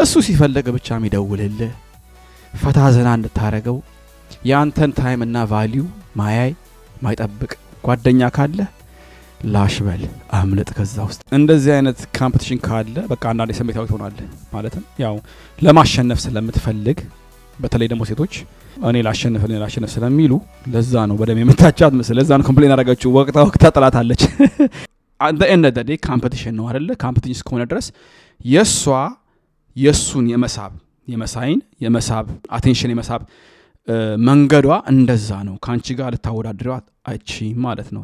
እሱ ሲፈልግ ብቻ የሚደውልልህ ፈታ ዘና እንድታረገው ያንተን ታይም እና ቫልዩ ማይጠብቅ ጓደኛ ካለ ላሽበል አምልጥ ከዛ ውስጥ እንደዚህ አይነት ኮምፒቲሽን ካለ በቃ አንዳንዴ ስሜታዊ ትሆናለህ ማለትም ያው ለማሸነፍ ስለምትፈልግ በተለይ ደግሞ ሴቶች እኔ ላሸነፍ ስለሚሉ ለዛ ነው በደም የምታጫት መስለ ለዛ ነው ኮምፕሌን አደረጋችሁ ወቅታ ጥላታለች at the end of the day competition ነው አይደለ competition እስከሆነ ድረስ የሱን የመሳብ attention የመሳብ መንገዷ እንደዛ ነው ካንቺ ጋር ልታወዳድረው አይቺም ማለት ነው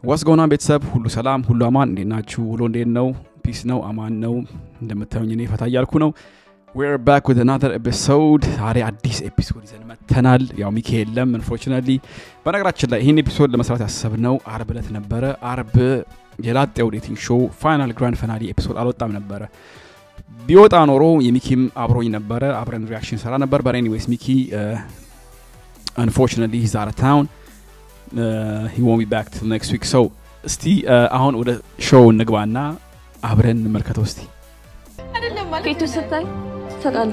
What's going on ቤተሰብ ሁሉ ሰላም ሁሉ አማን እንዴናችሁ ሁሉ እንዴት ነው ፒስ ነው አማን ነው እንደምታዩኝ እኔ ፈታ ያልኩ ነው We're back with another episode ዛሬ አዲስ ኤፒሶድ ይዘን መተናል ያው ሚካኤል ለም unfortunately በነገራችን ላይ ይሄን ኤፒሶድ ለመስራት ያሰብነው አርብ ዕለት ነበረ አርብ የላጤው ዴቲንግ ሾው ፋይናል ግራንድ ፋይናሊ ኤፒሶድ አልወጣም ነበረ ቢወጣ ኖሮ የሚኪም አብሮኝ ነበረ አብረን ሪአክሽን ሰራ ነበር but anyways ሚኪ unfortunately he's out of town he won't be back till next week so እስቲ አሁን ወደ ሾው እንግባና አብረን እንመልከተው እስቲ አይደለም ማለት ፊቱ ስታይ ተቃል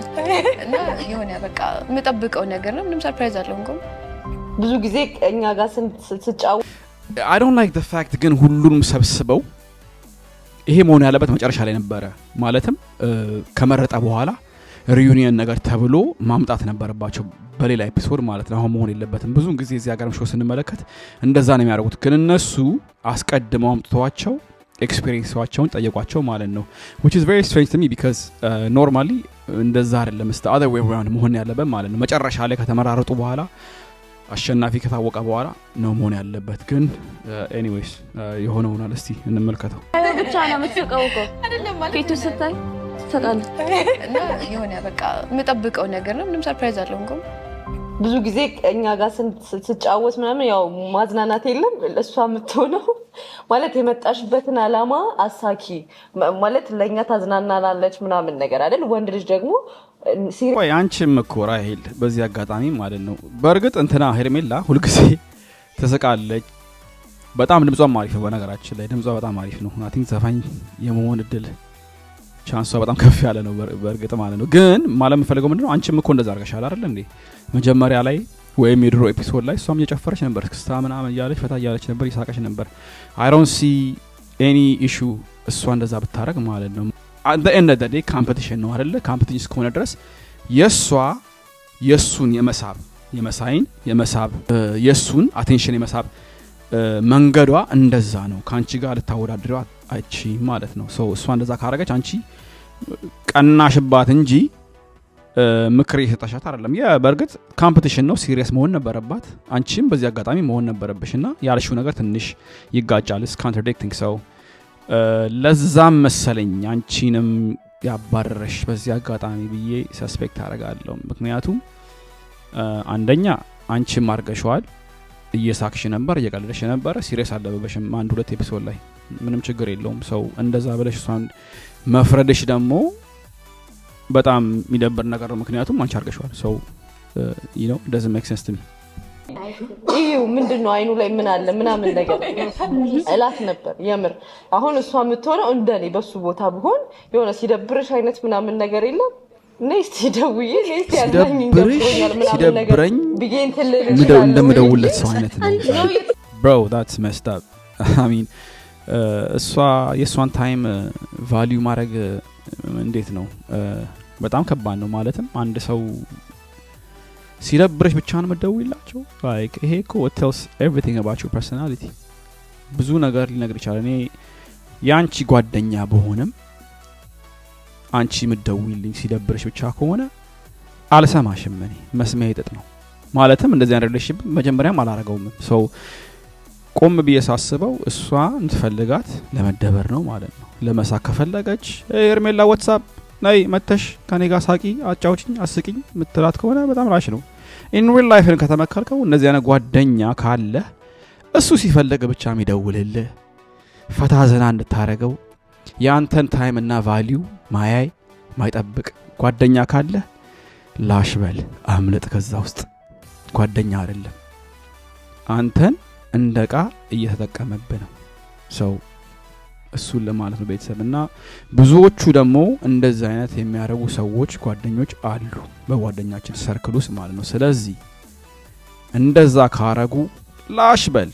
እና የሆነ በቃ መጠብቀው ነገር ነው ምንም ሰርፕራይዝ አለው እንኳን ብዙ ጊዜ እኛ ጋር ስንጫው I don't like the fact ግን ሁሉንም ሰብስበው ይሄ መሆን ያለበት መጨረሻ ላይ ነበር ማለትም ከመረጣ በኋላ ሪዩኒየን ነገር ተብሎ ማምጣት ነበርባቸው በሌላ ኤፒሶድ ማለት ነው አሁን መሆን የለበትም ብዙ ጊዜ እዚህ ሀገርም ሾው ስንመለከት እንደዛ ነው የሚያደርጉት ግን እነሱ አስቀድመው አምጥተዋቸው ኤክስፒሪየንስዋቸውን ጠየቋቸው ማለት ነው which is very strange to me because normally እንደዛ አይደለም the other way around መሆን ያለበት ማለት ነው መጨረሻ ላይ ከተመራረጡ በኋላ አሸናፊ ከታወቀ በኋላ ነው መሆን ያለበት ግን anyways የሆነውን አለስቲ እንመልከተው ብቻ ነው የምትቀውቀው አይደለም ማለት ፊቱ ስታይ ተቃል እና የሆነ በቃ መጠብቀው ነገር ነው ምንም ሰርፕራይዝ አለው እንኳን ብዙ ጊዜ እኛ ጋር ስንጫወት ምናምን ያው ማዝናናት የለም ለሷ የምትሆነው ማለት የመጣሽበትን አላማ አሳኪ ማለት ለኛ ታዝናናናለች ምናምን ነገር አይደል ወንድ ልጅ ደግሞ ወይ አንቺም እኮ ራሄል በዚህ አጋጣሚ ማለት ነው በርግጥ እንትና ሄርሜላ ሁሉ ጊዜ ተሰቃለች በጣም ድምጿም አሪፍ ነው በነገራችን ላይ ድምጿ በጣም አሪፍ ነው I think ዘፋኝ የመሆን እድል ቻንሷ በጣም ከፍ ያለ ነው በርግጥ ማለት ነው ግን ማለት የምፈልገው ምንድነው አንቺም እኮ እንደዛ አርገሻል አይደል እንዴ መጀመሪያ ላይ ወይም የድሮ ኤፒሶድ ላይ እሷም እየጨፈረች ነበር ክስታ ምናምን ያለች ፈታ ያለች ነበር ይሳቀሽ ነበር I don't see any issue እሷ እንደዛ ብታረግ ማለት ነው at the end of the day competition ነው አይደለ competition እስከሆነ ድረስ የሱን የሱን attention የመሳብ መንገዷ እንደዛ ነው ካንቺ ጋር ልታወዳድረው አይቺም ማለት ነው so እሷ እንደዛ ካረገች አንቺ ቀናሽባት እንጂ ምክር ይሰጣሻት አይደለም በርግጥ ኮምፒቲሽን ነው ሲሪየስ መሆን ነበረባት አንቺም በዚህ አጋጣሚ መሆን ነበረብሽና ያልሽው ነገር ትንሽ ይጋጫል is contradicting so ለዛም መሰለኝ አንቺንም ያባረረሽ በዚህ አጋጣሚ ብዬ ሰስፔክት አደርጋለሁ ምክንያቱም አንደኛ አንቺም አርገሽዋል እየሳክሽ ነበር እየቀለደሽ ነበር ሲሪየስ አለበበሽም አንድ ሁለት ኤፒሶድ ላይ ምንም ችግር የለውም ሰው እንደዛ ብለሽ እሷን መፍረድሽ ደግሞ በጣም የሚደብር ነገር ነው ምክንያቱም አንቺ አርገሽዋል so you know it doesn't make sense to me ይሄው ምንድነው አይኑ ላይ ምን አለ ምናምን ነገር እላት ነበር የምር አሁን እሷ የምትሆነው እንደኔ በሱ ቦታ ቢሆን የሆነ ሲደብርሽ አይነት ምናምን ነገር የለም ነስቲ ደውዬ ነስቲ ያለኝ እንደሆኛል ምናምን ነገር ቢጌን ትልልሽ እንደምደውለት ሰው አይነት ነው bro that's messed up I mean የሷን ታይም ቫልዩ ማድረግ እንዴት ነው በጣም ከባድ ነው ማለትም አንድ ሰው ሲደብርሽ ብቻ ነው መደውይላችሁ like ይሄ እኮ it tells everything about your personality ብዙ ነገር ሊነግር ይችላል እኔ ያንቺ ጓደኛ በሆነም አንቺ መደውይልኝ ሲደብርሽ ብቻ ከሆነ አልሰማሽም እኔ መስሚያ ይጥጥ ነው ማለትም እንደዚህ አይደለሽም መጀመሪያም አላረጋውም so ቆም በየሳስበው እሷ እንትፈልጋት ለመደበር ነው ማለት ነው ለመሳቅ ከፈለገች ሄርሜላ WhatsApp ናይ መተሽ ከኔ ጋር ሳቂ አጫውችኝ አስቂኝ ምትላት ከሆነ በጣም ራሽ ነው in real life ከተመከርከው እነዚህ አይነት ጓደኛ ካለ እሱ ሲፈልግ ብቻ የሚደውልልህ ፈታ ዘና እንድታረገው ያንተን ታይም እና ቫልዩ ማይጠብቅ ጓደኛ ካለ ላሽበል አምልጥ ከዛ ውስጥ ጓደኛ አይደለም አንተን እንደቃ እየተጠቀመብህ ነው so እሱን ለማለት ነው ቤተሰብና ብዙዎቹ ደግሞ እንደዛ አይነት የሚያረጉ ሰዎች ጓደኞች አሉ በጓደኛችን ሰርክል ውስጥ ማለት ነው ስለዚህ እንደዛ ካረጉ ላሽበል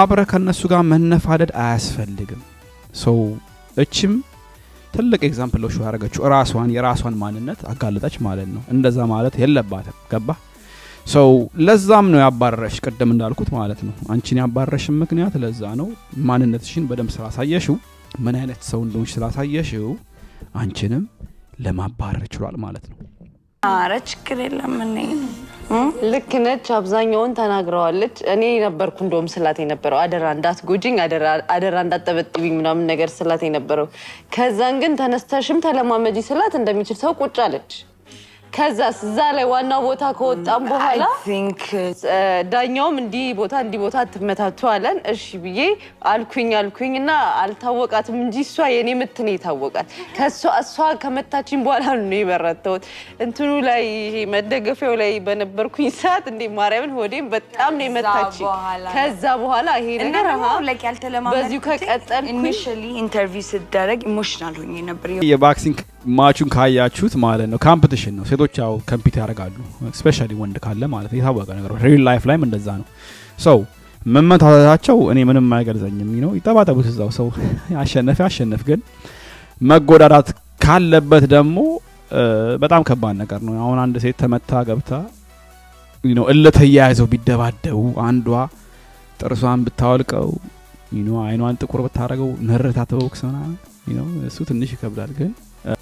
አብረ ከነሱ ጋር መነፋደድ አያስፈልግም ሰው እቺም ትልቅ ኤግዛምፕል ነው ያረጋችሁ የራሷን ማንነት አጋለጣች ማለት ነው እንደዛ ማለት የለባትም ገባ ሰው ለዛም ነው ያባረረሽ ቀደም እንዳልኩት ማለት ነው አንቺን ያባረረሽ ምክንያት ለዛ ነው ማንነትሽን በደም ስላሳየሽው ምን አይነት ሰው እንደሆንሽ ስላሳየሽው አንቺንም ለማባረር ይችላል ማለት ነው አረች ከሌለም እኔ ልክ ነች አብዛኛውን ተናግረዋለች እኔ ነበርኩ እንደውም ስላት የነበረው አደራ እንዳትጎጂኝ አደራ እንዳትጠበጥብኝ ምናምን ነገር ስላት የነበረው ከዛን ግን ተነስተሽም ተለማመጂ ስላት እንደሚችል ሰው ቁጭ አለች ከዛስ እዛ ላይ ዋናው ቦታ ከወጣም በኋላ I think ዳኛውም እንዲ ቦታ አትመታቱ አለን እሺ ብዬ አልኩኝና አልታወቃትም እንጂ እሷ የኔ ምትኔ ታወቃት ከሷ ከመታችን በኋላ ነው ይበረተውት እንትኑ ላይ መደገፊያው ላይ በነበርኩኝ ሰዓት እንዴ ማርያምን ሆዴም በጣም ነው መታች ከዛ በኋላ ይሄ ነገር like ያልተለማመደ በዚሁ ከቀጠልኩ initially interview ሲደረግ ኢሞሽናል ሆኜ ነበር የባክሲንግ ማቹን ካያችሁት ማለት ነው ኮምፒቲሽን ነው ሴቶች ያው ኮምፒት ያደርጋሉ ስፔሻሊ ወንድ ካለ ማለት ነው የታወቀ ነገር ነው ሪል ላይፍ ላይም እንደዛ ነው ሰው መመታታቸው እኔ ምንም አይገልጸኝም ነው ይተባተቡት እዛው ሰው ያሸነፍ ግን መጎዳዳት ካለበት ደግሞ በጣም ከባድ ነገር ነው አሁን አንድ ሴት ተመታ ገብታ እለተያያዘው ቢደባደቡ አንዷ ጥርሷን ብታወልቀው አይኗን ጥቁር ብታረገው ነርታ ተወክሰና እሱ ትንሽ ይከብዳል ግን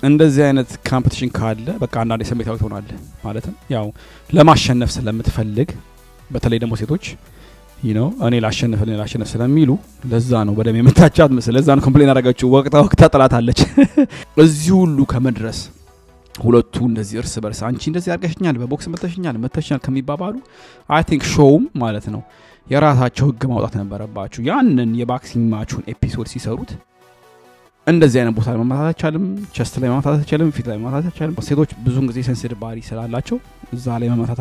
እንደዚህ አይነት ኮምፒቲሽን ካለ በቃ አንዳንዴ ስሜታዊ ሆናል ማለትም ያው ለማሸነፍ ስለምትፈልግ በተለይ ደግሞ ሴቶች እኔ ላሸነፍ ስለሚሉ ለዛ ነው በደም የመታቻት መስለ ለዛ ነው ኮምፕሌን አደረጋችሁ ወቅታ ጥላታለች እዚህ ሁሉ ከመድረስ ሁለቱ እንደዚህ እርስ በርስ አንቺ እንደዚህ አርገሽኛል በቦክስ መተሽኛል ከሚባባሉ አይ ቲንክ ሾውም ማለት ነው የራሳቸው ህግ ማውጣት ነበረባችሁ ያንን የባክሲንግ ማቹን ኤፒሶድ ሲሰሩት እንደዚህ አይነት ቦታ መማታት አይቻልም ቸስት ላይ መማታት አይቻልም ፊት ላይ መማታት አይቻልም ሴቶች ብዙን ጊዜ ሴንሲቲቭ ባዲ ስላላቸው እዛ ላይ መማታት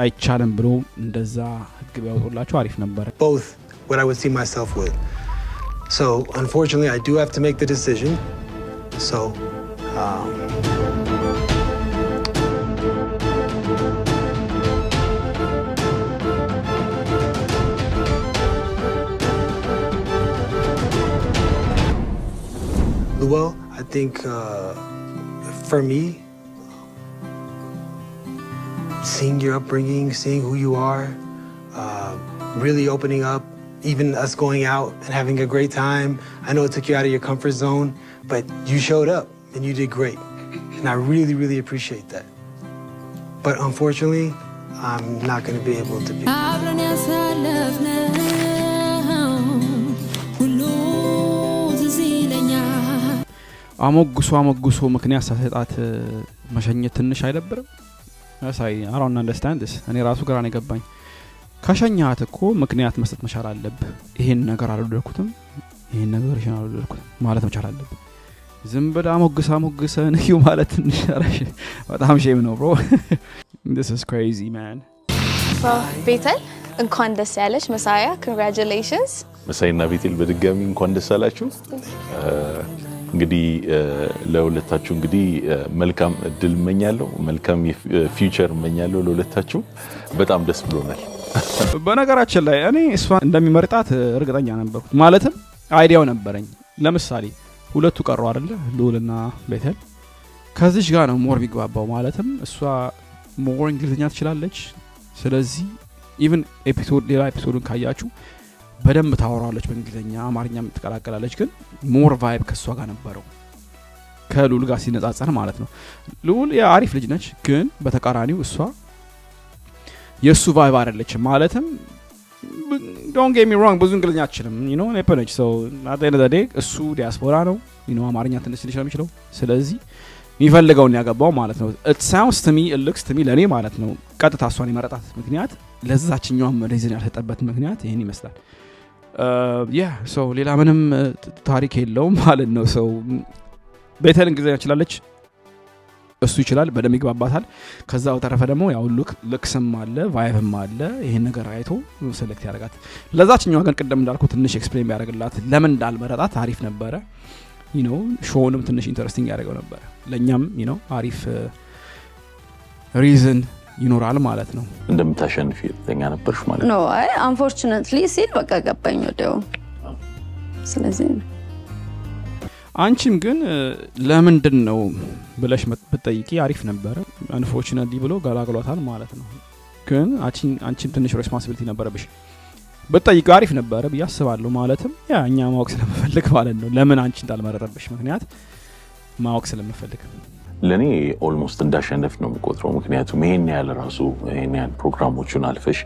አይቻልም ብሎ እንደዛ ህግ ቢያወጡላቸው አሪፍ ነበር both what I would see myself with so unfortunately I do have to make the decision so Well, I think for me, seeing your upbringing, seeing who you are, really opening up, even us going out and having a great time. I know it took you out of your comfort zone, but you showed up and you did great. And I really, really appreciate that. But unfortunately, I'm not going to be able to be. አሞግሶ ምክንያት ሳሰጣት መሸኘት ትንሽ አይደብርም አሳይ I don't understand this እኔ ራሱ ግራ ነው ገባኝ ከሸኛት እኮ ምክንያት መስጠት መቻል አለብህ ይሄን ነገር አልወደድኩትም ይሄን ነገር አልወደድኩትም ማለት መቻል አለብህ ዝም ብላ አሞግሳ ነው ማለት ትንሽ አራሽ በጣም ሼም ነው bro this is crazy man ቤተል እንኳን ደስ ያለሽ መሳያ congratulations መሳይና ቤተል በድጋሚ እንኳን ደስ አላችሁ እንግዲህ ለሁለታችሁ እንግዲህ መልካም እድል መኛለሁ መልካም ፊውቸር መኛለሁ ለሁለታችሁ በጣም ደስ ብሎናል በነገራችን ላይ እኔ እሷ እንደሚመርጣት እርግጠኛ ነበርኩ ማለትም አይዲያው ነበረኝ ለምሳሌ ሁለቱ ቀሩ አይደለ ሉልና ቤተል ከዚህ ጋር ነው ሞር ቢግባባው ማለትም እሷ ሞር እንግሊዝኛ ትችላለች ስለዚህ ኢቭን ሌላ ኤፒሶዱን ካያችሁ በደንብ ታወራለች በእንግሊዝኛ አማርኛም ትቀላቀላለች ግን ሞር ቫይብ ከሷ ጋር ነበረው ከሉል ጋር ሲነጻጸር ማለት ነው ሉል የአሪፍ ልጅ ነች ግን በተቃራኒው እሷ የሱ ቫይብ አይደለች ማለትም don't get me wrong ብዙ እንግሊዝኛ አትችልም ነች so at the end of the day እሱ ዲያስፖራ ነው አማርኛ ትንሽ ልጅ ነው የሚችለው ስለዚህ የሚፈልገው ነው ያገባው ማለት ነው it sounds to me it looks to me ለኔ ማለት ነው ቀጥታ እሷን ይመረጣት ምክንያት ለዛችኛው ሪዝን ያልተጠበት ምክንያት ይሄን ይመስላል so ሌላ ምንም ታሪክ የለውም ማለት ነው so ቤተል እንግሊዝኛ ትችላለች እሱ ይችላል በደም ይግባባታል ከዛው ተረፈ ደግሞ ያው ልክስም አለ ቫይብም አለ ይሄን ነገር አይቶ ሴሌክት ያደርጋት ለዛችኛው ግን ቀደም እንዳልኩ ትንሽ ኤክስፕሌን ያደርግላት ለምን እንዳልመረጣት አሪፍ ነበረ ሾውንም ትንሽ ኢንተረስቲንግ ያደርገው ነበር ለኛም አሪፍ ሪዝን ይኖራል ማለት ነው እንደምታሸንፊ ተኛ ነበርሽ ማለት ነው አይ አንፎርቹኔትሊ ሲል በቃ ገባኝ ወደው ስለዚህ አንቺም ግን ለምንድን ነው ብለሽ ብትጠይቂ አሪፍ ነበር አንፎርቹኔትሊ ብሎ ጋላግሏታል ማለት ነው ግን አንቺም ትንሽ ሬስፖንሲቢሊቲ ነበረብሽ በጠይቀው አሪፍ ነበር በያስባለሁ ማለትም ያኛ ማወቅ ስለምፈልግ ማለት ነው ለምን አንቺ እንዳልመረጠብሽ ምክንያት ማወቅ ስለምፈልግ ለኔ ኦልሞስት እንዳሸነፍ ነው የምቆጥረው ምክንያቱም ይሄን ያለ ራሱ ይሄን ያለ ፕሮግራሞቹን አልፈሽ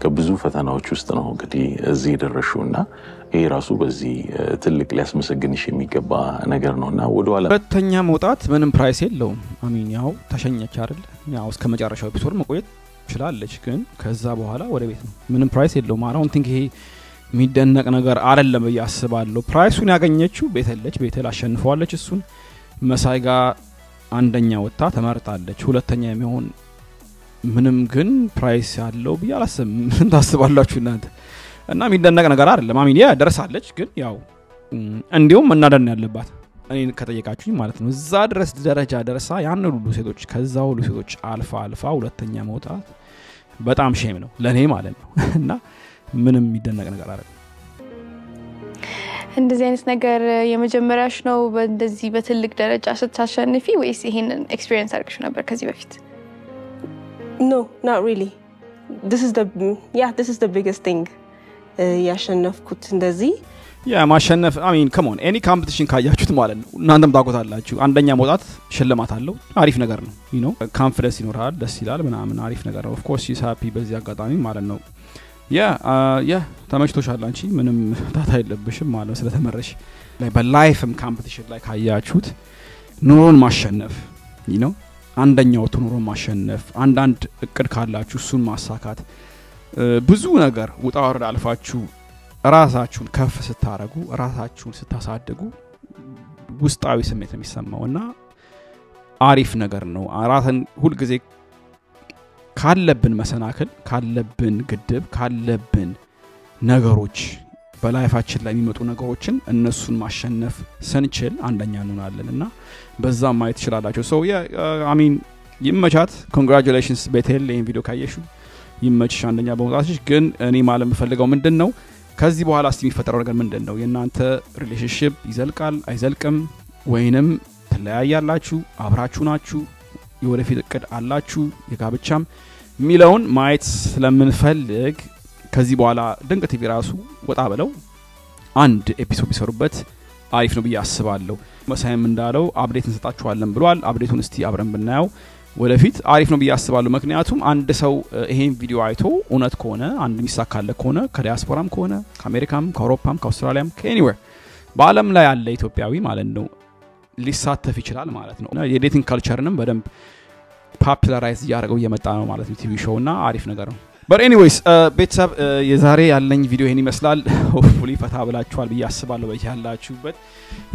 ከብዙ ፈተናዎች ውስጥ ነው እንግዲህ እዚህ ደረሹና ይሄ ራሱ በዚህ ትልቅ ሊያስመሰግንሽ የሚገባ ነገር ነውና ወደኋላ ሁለተኛ መውጣት ምንም ፕራይስ የለውም አሚን ያው ተሸኘች አይደል ያው እስከ መጨረሻው ኤፒሶድ መቆየት ይችላልች ግን ከዛ በኋላ ወደ ቤት ነው ምንም ፕራይስ የለውም አራውን ቲንክ ይሄ የሚደነቅ ነገር አይደለም በያስባለሁ ፕራይሱን ያገኘችው ቤተል አሸንፈዋለች እሱን መሳይ ጋር አንደኛ ወጣ ተመርጣለች ሁለተኛ የሚሆን ምንም ግን ፕራይስ ያለው በያላስም ምን ታስባላችሁ እናንተ እና የሚደነቅ ነገር አይደለም አሚን ያ ደረሳለች ግን ያው እንዲሁም እናደን ያለባት እኔ ከጠየቃችሁኝ ማለት ነው እዛ ድረስ ደረጃ ደረሳ ያን ሁሉ ሴቶች ከዛው ሁሉ ሴቶች አልፋ ሁለተኛ መውጣት በጣም ሼም ነው ለኔ ማለት ነው እና ምንም የሚደነቅ ነገር አይደለም እንደዚህ አይነት ነገር የመጀመሪያሽ ነው በእንደዚህ በትልቅ ደረጃ ስታሸንፊ ወይስ ይሄንን ኤክስፒሪየንስ አድርገሽ ነበር ከዚህ በፊት No, not really. This is the biggest thing. ያሸነፍኩት እንደዚህ ማሸነፍ I mean come on any competition ካያችሁት ማለት ነው እናንተም ታቆታላችሁ አንደኛ መውጣት ሽልማት አለው አሪፍ ነገር ነው ኮንፊደንስ ይኖራል ደስ ይላል ምናምን አሪፍ ነገር ነው of course she's happy በዚህ አጋጣሚ ማለት ነው ተመችቶሻል አንቺ ምንም ታታ የለብሽም ማለት ነው ስለተመረሽ ላይ በላይፍም ኮምፒቲሽን ላይ ካያችሁት ኑሮን ማሸነፍ አንደኛው ኑሮ ማሸነፍ አንዳንድ እቅድ ካላችሁ እሱን ማሳካት ብዙ ነገር ውጣወር አልፋችሁ ራሳችሁን ከፍ ስታረጉ ራሳችሁን ስታሳድጉ ውስጣዊ ስሜት የሚሰማውና አሪፍ ነገር ነው ራስን ሁሉ ጊዜ ካለብን መሰናከል ካለብን ግድብ ካለብን ነገሮች በላይፋችን ላይ የሚመጡ ነገሮችን እነሱን ማሸነፍ ስንችል አንደኛ እንሆናለንና በዛ ማየት ይችላልላችሁ so I mean ይመቻት congratulations ቤቴል ይሄን ቪዲዮ ካየሹ ይመችሽ አንደኛ በመውጣትሽ ግን እኔ ማለት የምፈልገው ምንድነው ከዚህ በኋላ እስቲ የሚፈጠረው ነገር ምንድነው የናንተ ሪሌሽንሺፕ ይዘልቃል አይዘልቅም ወይንም ተለያያላችሁ አብራችሁ ናችሁ የወደፊት እቅድ አላችሁ የጋብቻም ሚለውን ማየት ስለምንፈልግ ከዚህ በኋላ ድንቅ ቲቪ ራሱ ወጣ ብለው አንድ ኤፒሶድ ቢሰሩበት አሪፍ ነው በያስባለሁ መሳይም እንዳለው አፕዴት እንሰጣችኋለን ብሏል አፕዴቱን እስቲ አብረን ብናየው ወደፊት አሪፍ ነው በያስባለሁ ምክንያቱም አንድ ሰው ይሄን ቪዲዮ አይቶ እውነት ከሆነ አንድ ሚሳካለ ከሆነ ከዲያስፖራም ከሆነ ከአሜሪካም ከአውሮፓም ከአውስትራሊያም ከኤኒዌር በአለም ላይ ያለ ኢትዮጵያዊ ማለት ነው ሊሳተፍ ይችላል ማለት ነው የዴቲንግ ካልቸርንም በደንብ ፖፑላራይዝ ያደርገው እየመጣ ነው ማለት ነው ቲቪ ሾውና አሪፍ ነገር ነው but anyways ቤተሰብ የዛሬ ያለኝ ቪዲዮ ይሄን ይመስላል ሆፕፉሊ ፈታ ብላችኋል በያስባለሁ በያላችሁበት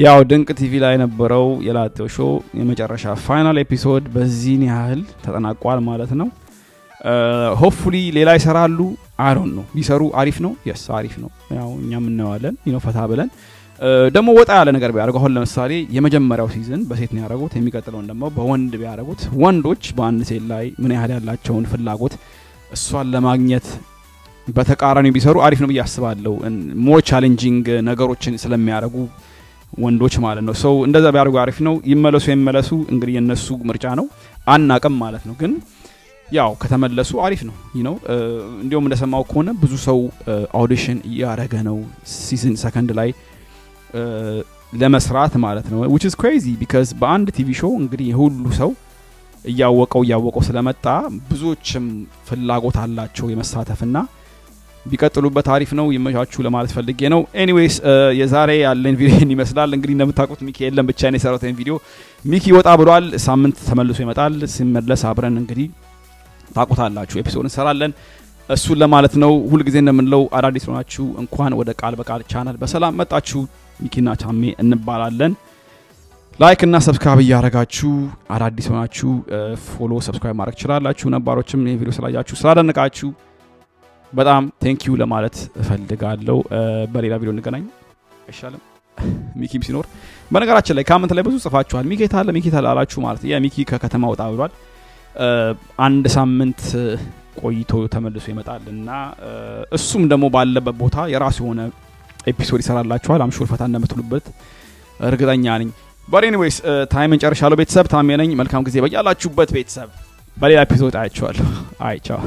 ያው ድንቅ ቲቪ ላይ ነበረው የላጤው ሾው የመጨረሻ ፋይናል ኤፒሶድ በዚህ ያህል ተጠናቋል ማለት ነው ሆፕፉሊ ሌላ ይሰራሉ I don't know ቢሰሩ አሪፍ ነው yes አሪፍ ነው ያው እኛም እናዋለን ፈታ ብለን ደሞ ወጣ ያለ ነገር ቢያደርጉ አሁን ለምሳሌ የመጀመሪያው ሲዝን በሴት ነው ያደረጉት የሚቀጥለውን ደሞ በወንድ ቢያደርጉት ወንዶች በአንድ ሴት ላይ ምን ያህል ያላቸውን ፍላጎት እሷን ለማግኘት በተቃራኒ ቢሰሩ አሪፍ ነው በያስባለሁ ሞር ቻሌንጂንግ ነገሮችን ስለሚያደርጉ ወንዶች ማለት ነው ሰው እንደዛ ቢያደርጉ አሪፍ ነው ይመለሱ እንግዲህ የነሱ ምርጫ ነው አናቀም ማለት ነው ግን ያው ከተመለሱ አሪፍ ነው እንዲሁም እንደሰማው ከሆነ ብዙ ሰው ኦዲሽን ያረገ ነው ሲዝን ሰከንድ ላይ ለመስራት ማለት ነው which is crazy because በአንድ ቲቪ ሾው እንግዲህ ሁሉ ሰው ያወቀው ስለመጣ ብዙዎችም ፍላጎት አላቸው የመሳተፍና ቢቀጥሉበት አሪፍ ነው ይመቻቹ ለማለት ፈልጌ ነው anyways የዛሬ ያለን ቪዲዮ ይመስላል እንግዲህ እንደምታውቁት ሚኪ የለም ብቻ ነው የሰራው ቪዲዮ ሚኪ ወጣ ብሏል ሳምንት ተመልሶ ይመጣል ሲመለስ አብረን እንግዲህ ታቆታላችሁ ኤፒሶድ እንሰራለን እሱን ለማለት ነው ሁሉ ጊዜ እንደምንለው አዳዲስ ሆናችሁ እንኳን ወደ ቃል በቃል ቻናል በሰላም መጣችሁ ሚኪና ቻሜ እንባላለን ላይክ እና ሰብስክራይብ ያረጋችሁ አዳዲስ ሆናችሁ ፎሎ ሰብስክራይብ ማድረግ ይችላልላችሁ ነባሮችም ይሄን ቪዲዮ ስላያችሁ ስላደነቃችሁ በጣም ቴንክ ዩ ለማለት እፈልጋለሁ በሌላ ቪዲዮ እንገናኝ አይሻልም ሚኪም ሲኖር በነገራችን ላይ ካመንት ላይ ብዙ ጽፋችኋል ሚኪታል አላችሁ ማለት ያ ሚኪ ከከተማ ወጣ ብሏል አንድ ሳምንት ቆይቶ ተመልሶ ይመጣልና እሱም ደግሞ ባለበት ቦታ የራሱ ሆነ ኤፒሶድ ይሰራላችኋል አምሹር ፈታ እንደምትሉበት እርግጠኛ ነኝ but anyways ታይም እንጨርሻለሁ ቤተሰብ ታሜ ነኝ መልካም ጊዜ በያላችሁበት ቤተሰብ በሌላ ኤፒሶድ አያችኋለሁ አይ ቻው